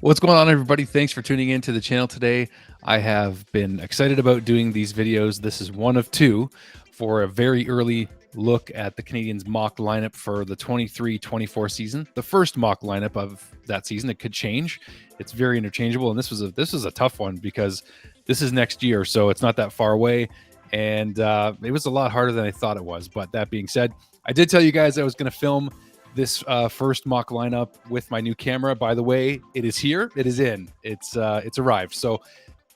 What's going on, everybody? Thanks for tuning in to the channel today. I have been excited about doing these videos. This is one of two for a very early look at the Canadiens mock lineup for the 23-24 season. The first mock lineup of that season. It could change. It's very interchangeable, and this was a tough one because this is next year, so it's not that far away, and it was a lot harder than I thought it was. But that being said, I did tell you guys I was going to film this first mock lineup with my new camera. By the way, it is here. It is in. It's arrived. So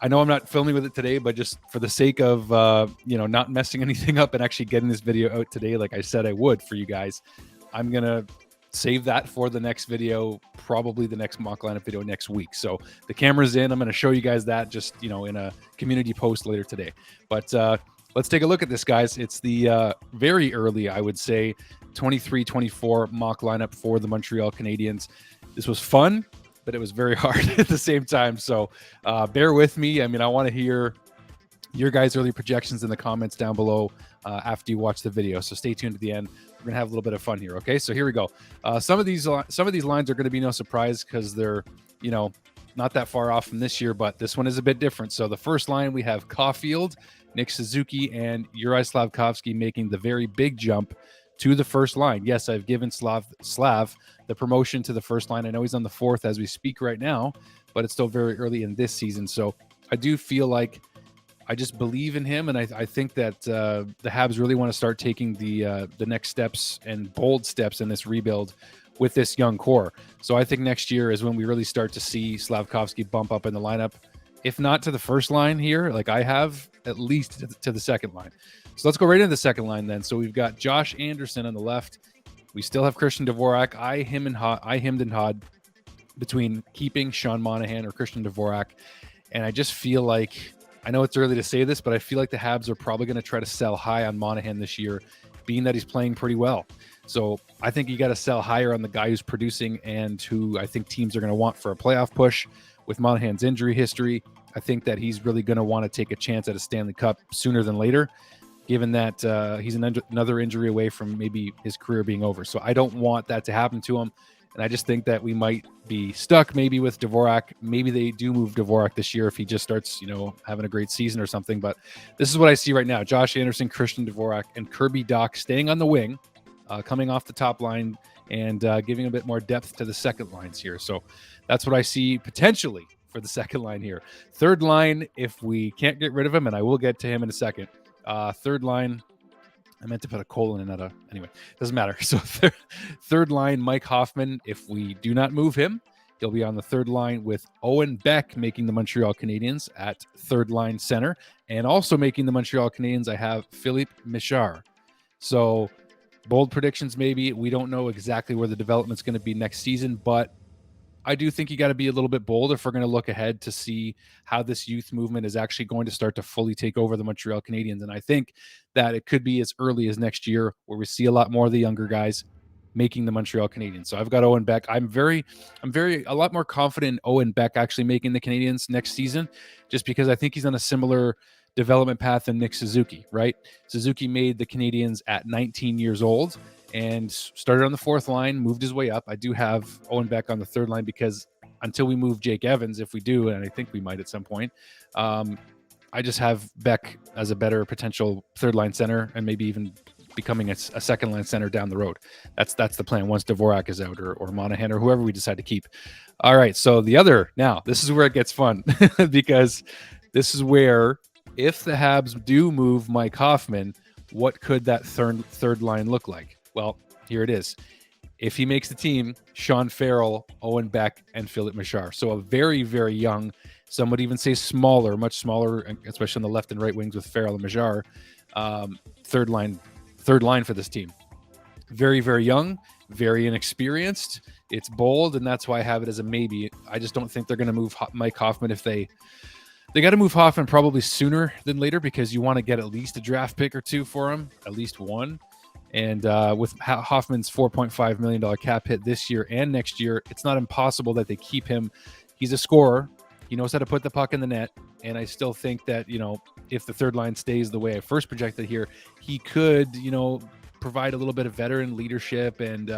I know I'm not filming with it today, but just for the sake of not messing anything up and actually getting this video out today, like I said I would for you guys, I'm gonna save that for the next video, probably the next mock lineup video next week. So the camera's in. I'm going to show you guys that just in a community post later today. But let's take a look at this, guys. It's the very early, I would say, 23-24 mock lineup for the Montreal Canadiens. This was fun, but it was very hard at the same time. So bear with me. I mean, I want to hear your guys' early projections in the comments down below after you watch the video. So stay tuned to the end. We're gonna have a little bit of fun here. Okay, so here we go. Some of these lines are going to be no surprise because they're not that far off from this year, but this one is a bit different. So the first line, we have Caulfield, Nick Suzuki, and Uri Slafkovsky making the very big jump to the first line. Yes, I've given Slav the promotion to the first line. I know he's on the fourth as we speak right now, but it's still very early in this season. So I do feel like I just believe in him, and I think that the Habs really want to start taking the next steps and bold steps in this rebuild with this young core. So I think next year is when we really start to see Slafkovsky bump up in the lineup, if not to the first line here, like I have, at least to the second line. So let's go right into the second line then. So we've got Josh Anderson on the left. We still have Christian Dvorak. I hemmed and hawed between keeping Sean Monahan or Christian Dvorak, and I just feel like, I know it's early to say this, but I feel like the Habs are probably going to try to sell high on Monahan this year, being that he's playing pretty well. So I think you got to sell higher on the guy who's producing and who I think teams are going to want for a playoff push. With Monahan's injury history, I think that he's really going to want to take a chance at a Stanley Cup sooner than later, given that he's another injury away from maybe his career being over. So I don't want that to happen to him. And I just think that we might be stuck maybe with Dvorak. Maybe they do move Dvorak this year if he just starts, having a great season or something. But this is what I see right now. Josh Anderson, Christian Dvorak, and Kirby Dach staying on the wing, coming off the top line and giving a bit more depth to the second lines here. So that's what I see potentially for the second line here. Third line, if we can't get rid of him, and I will get to him in a second. Third line, I meant to put a colon in that. Anyway, doesn't matter. So third line, Mike Hoffman. If we do not move him, he'll be on the third line with Owen Beck making the Montreal Canadiens at third line center. And also making the Montreal Canadiens, I have Filip Mesar. So bold predictions maybe. We don't know exactly where the development's going to be next season, but I do think you got to be a little bit bold if we're going to look ahead to see how this youth movement is actually going to start to fully take over the Montreal Canadiens. And I think that it could be as early as next year where we see a lot more of the younger guys making the Montreal Canadiens. So I've got Owen Beck. I'm a lot more confident in Owen Beck actually making the Canadiens next season, just because I think he's on a similar development path than Nick Suzuki, right? Suzuki made the Canadiens at 19 years old and started on the fourth line, moved his way up. I do have Owen Beck on the third line because until we move Jake Evans, if we do, and I think we might at some point, I just have Beck as a better potential third line center and maybe even becoming a second line center down the road. That's the plan once Dvorak is out or Monahan or whoever we decide to keep. All right, so this is where it gets fun because this is where, if the Habs do move Mike Hoffman, what could that third line look like? Well, here it is. If he makes the team, Sean Farrell, Owen Beck, and Filip Mesar. So a very, very young, some would even say smaller, much smaller, especially on the left and right wings with Farrell and Mesar. Third line for this team. Very, very young, very inexperienced. It's bold, and that's why I have it as a maybe. I just don't think they're going to move Mike Hoffman if they got to move Hoffman probably sooner than later, because you want to get at least a draft pick or two for him, at least one. And with Hoffman's $4.5 million cap hit this year and next year, it's not impossible that they keep him. He's a scorer. He knows how to put the puck in the net. And I still think that, if the third line stays the way I first projected here, he could, provide a little bit of veteran leadership and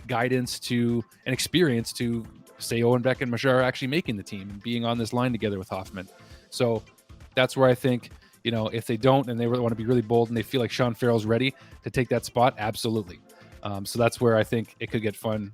guidance and experience to say Owen, Beck, and Mesar are actually making the team and being on this line together with Hoffman. So that's where I think, if they don't and they really want to be really bold and they feel like Sean Farrell's ready to take that spot, absolutely. So that's where I think it could get fun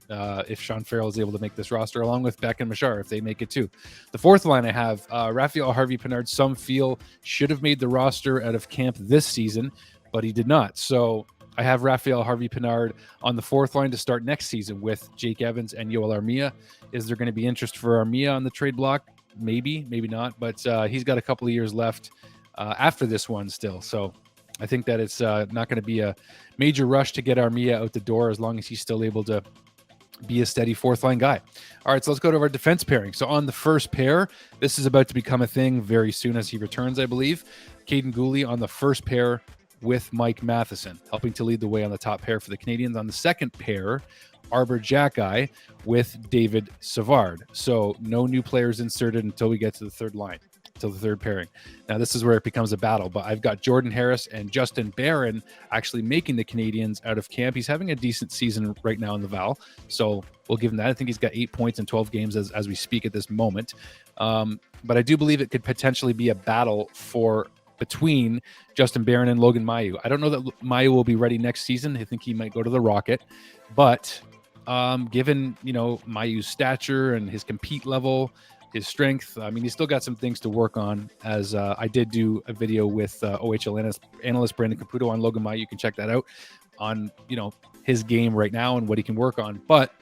if Sean Farrell is able to make this roster, along with Beck and Mesar, if they make it too. The fourth line I have, Raphael Harvey-Pinard, some feel should have made the roster out of camp this season, but he did not. So I have Raphael Harvey-Pinard on the fourth line to start next season with Jake Evans and Yoel Armia. Is there going to be interest for Armia on the trade block? Maybe, maybe not, but he's got a couple of years left after this one still. So I think that it's not going to be a major rush to get Armia out the door as long as he's still able to be a steady fourth line guy. All right, so let's go to our defense pairing. So on the first pair, this is about to become a thing very soon as he returns, I believe. Caden Gooley on the first pair with Mike Matheson, helping to lead the way on the top pair for the Canadiens. On the second pair, Arbor Jackeye with David Savard. So no new players inserted until we get to the third line, till the third pairing. Now this is where it becomes a battle, but I've got Jordan Harris and Justin Barron actually making the Canadiens out of camp. He's having a decent season right now in the Val, so we'll give him that. I think he's got 8 points in 12 games as we speak at this moment. But I do believe it could potentially be a battle between Justin Barron and Logan Mailloux. I don't know that Mailloux will be ready next season. I think he might go to the Rocket, but given Mailloux's stature and his compete level, his strength, I mean, he's still got some things to work on. As I did do a video with OHL analyst Brandon Caputo on Logan Mailloux. You can check that out on his game right now and what he can work on. But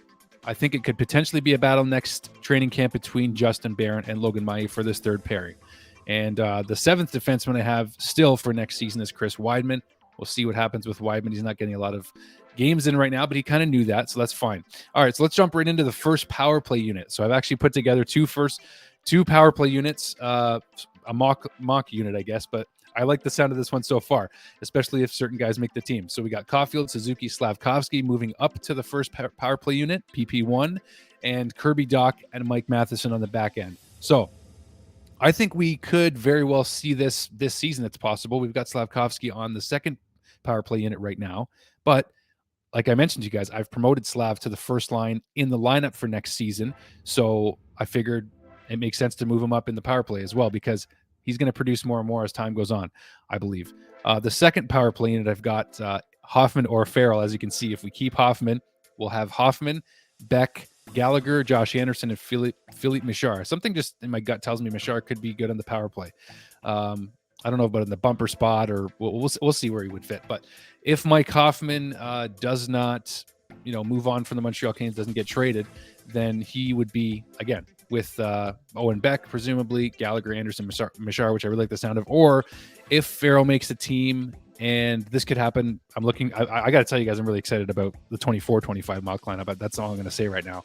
I think it could potentially be a battle next training camp between Justin Barron and Logan Mailloux for this third pairing. And the seventh defenseman I have still for next season is Chris Weidman. We'll see what happens with Weidman. He's not getting a lot of games in right now, but he kind of knew that, so that's fine. All right, so let's jump right into the first power play unit. So I've actually put together two power play units, a mock unit, I guess, but I like the sound of this one so far, especially if certain guys make the team. So we got Caulfield, Suzuki, Slavkovsky moving up to the first power play unit, PP1, and Kirby Doc and Mike Matheson on the back end. So I think we could very well see this season. It's possible. We've got Slavkovsky on the second power play unit right now, but like I mentioned to you guys, I've promoted Slav to the first line in the lineup for next season. So I figured it makes sense to move him up in the power play as well, because he's going to produce more and more as time goes on, I believe. The second power play unit, I've got Hoffman or Farrell. As you can see, if we keep Hoffman, we'll have Hoffman, Beck, Gallagher, Josh Anderson, and Filip Mesar. Something just in my gut tells me Mesar could be good on the power play. I don't know about in the bumper spot, or we'll see where he would fit. But if Mike Hoffman does not, move on from the Montreal Canadiens, doesn't get traded, then he would be, again, with Owen Beck, presumably, Gallagher, Anderson, Mesar, which I really like the sound of. Or if Farrell makes the team, and this could happen, I got to tell you guys, I'm really excited about the 24-25 mock lineup, but that's all I'm going to say right now.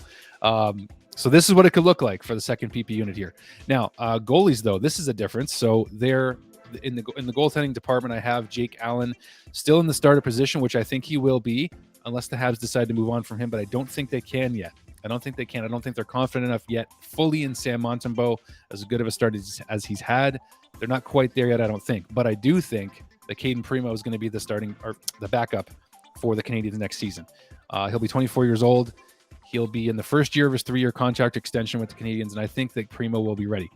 So this is what it could look like for the second PP unit here. Now, goalies, though, this is a difference. So they're in the goaltending department. I have Jake Allen still in the starter position, which I think he will be, unless the Habs decide to move on from him, but I don't think they can yet. I don't think they can. I don't think they're confident enough yet fully in Sam Montembeault, as good of a start as he's had. They're not quite there yet, I don't think. But I do think that Caden Primo is going to be the starting or the backup for the Canadiens next season. He'll be 24 years old. He'll be in the first year of his 3-year contract extension with the Canadiens, and I think that Primo will be ready.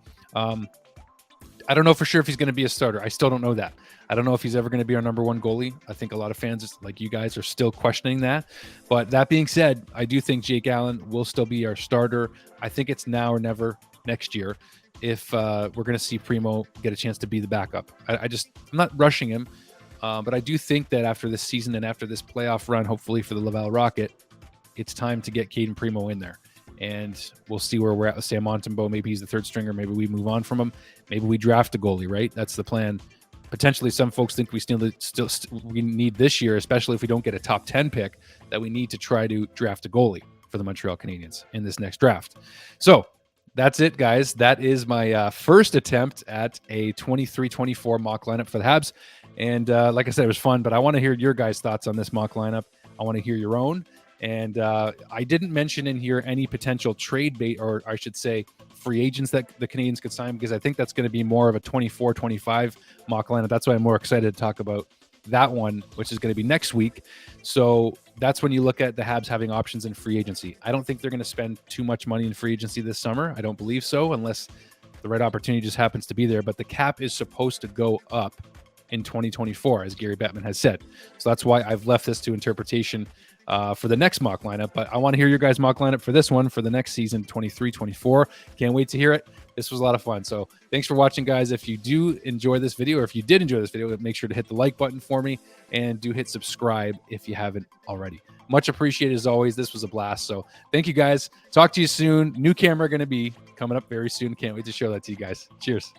I don't know for sure if he's going to be a starter. I still don't know that. I don't know if he's ever going to be our number one goalie. I think a lot of fans like you guys are still questioning that. But that being said, I do think Jake Allen will still be our starter. I think it's now or never next year if we're going to see Primo get a chance to be the backup. I'm not rushing him, but I do think that after this season and after this playoff run, hopefully for the Laval Rocket, it's time to get Caden Primo in there. And we'll see where we're at with Sam Montembeault. Maybe he's the third stringer. Maybe we move on from him. Maybe we draft a goalie, right? That's the plan. Potentially, some folks think we we need this year, especially if we don't get a top 10 pick, that we need to try to draft a goalie for the Montreal Canadiens in this next draft. So that's it, guys. That is my first attempt at a 23-24 mock lineup for the Habs. And like I said, it was fun, but I want to hear your guys' thoughts on this mock lineup. I want to hear your own. And I didn't mention in here any potential trade bait, or I should say free agents that the Canadiens could sign, because I think that's going to be more of a 24-25 mock lineup. That's why I'm more excited to talk about that one, which is going to be next week. So that's when you look at the Habs having options in free agency. I don't think they're going to spend too much money in free agency this summer. I don't believe so, unless the right opportunity just happens to be there. But the cap is supposed to go up in 2024, as Gary Bettman has said. So that's why I've left this to interpretation for the next mock lineup. But I want to hear your guys' mock lineup for this one for the next season, 23-24. Can't wait to hear it. This was a lot of fun. So thanks for watching, guys. If you do enjoy this video, or if you did enjoy this video, make sure to hit the like button for me, and do hit subscribe if you haven't already. Much appreciated as always. This was a blast. So thank you, guys. Talk to you soon. New camera going to be coming up very soon. Can't wait to show that to you guys. Cheers.